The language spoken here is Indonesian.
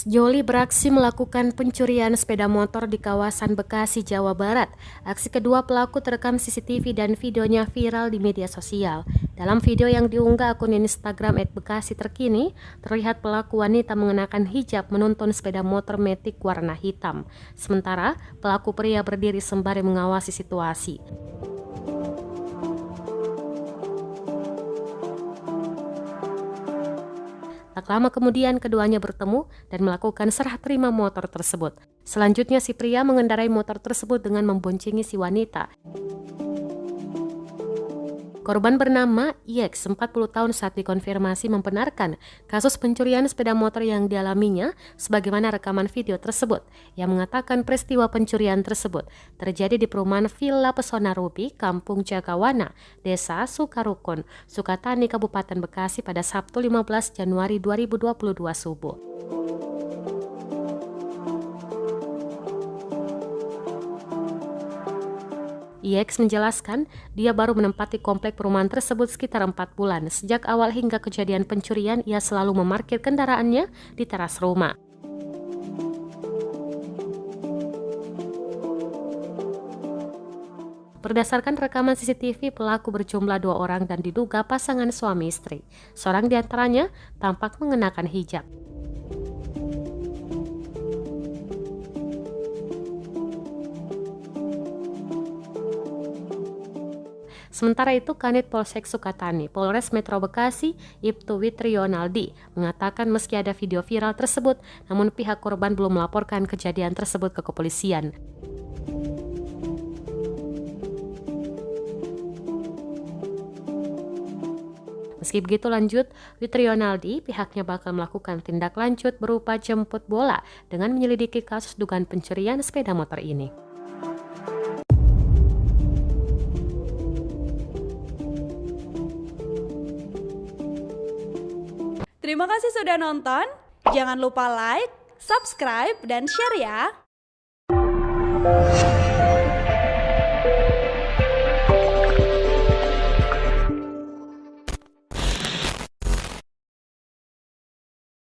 Sejoli beraksi melakukan pencurian sepeda motor di kawasan Bekasi, Jawa Barat. Aksi kedua pelaku terekam CCTV dan videonya viral di media sosial. Dalam video yang diunggah akun Instagram @bekasi terkini, terlihat pelaku wanita mengenakan hijab menuntun sepeda motor Matic warna hitam. Sementara pelaku pria berdiri sembari mengawasi situasi. Tak lama kemudian keduanya bertemu dan melakukan serah terima motor tersebut. Selanjutnya si pria mengendarai motor tersebut dengan memboncengi si wanita. Korban bernama IX, 40 tahun saat dikonfirmasi membenarkan kasus pencurian sepeda motor yang dialaminya sebagaimana rekaman video tersebut. Yang mengatakan peristiwa pencurian tersebut terjadi di perumahan Villa Pesona Ruby, Kampung Jagawana, Desa Sukarukun, Sukatani, Kabupaten Bekasi pada Sabtu 15 Januari 2022 subuh. IX menjelaskan dia baru menempati komplek perumahan tersebut sekitar 4 bulan. Sejak awal hingga kejadian pencurian, ia selalu memarkir kendaraannya di teras rumah. Berdasarkan rekaman CCTV, pelaku berjumlah 2 orang dan diduga pasangan suami istri. Seorang di antaranya tampak mengenakan hijab. Sementara itu, Kanit Polsek Sukatani, Polres Metro Bekasi, Ibtu Witrionaldi, mengatakan meski ada video viral tersebut, namun pihak korban belum melaporkan kejadian tersebut ke kepolisian. Meski begitu lanjut, Witrionaldi pihaknya bakal melakukan tindak lanjut berupa jemput bola dengan menyelidiki kasus dugaan pencurian sepeda motor ini. Terima kasih sudah nonton. Jangan lupa like, subscribe, dan share ya.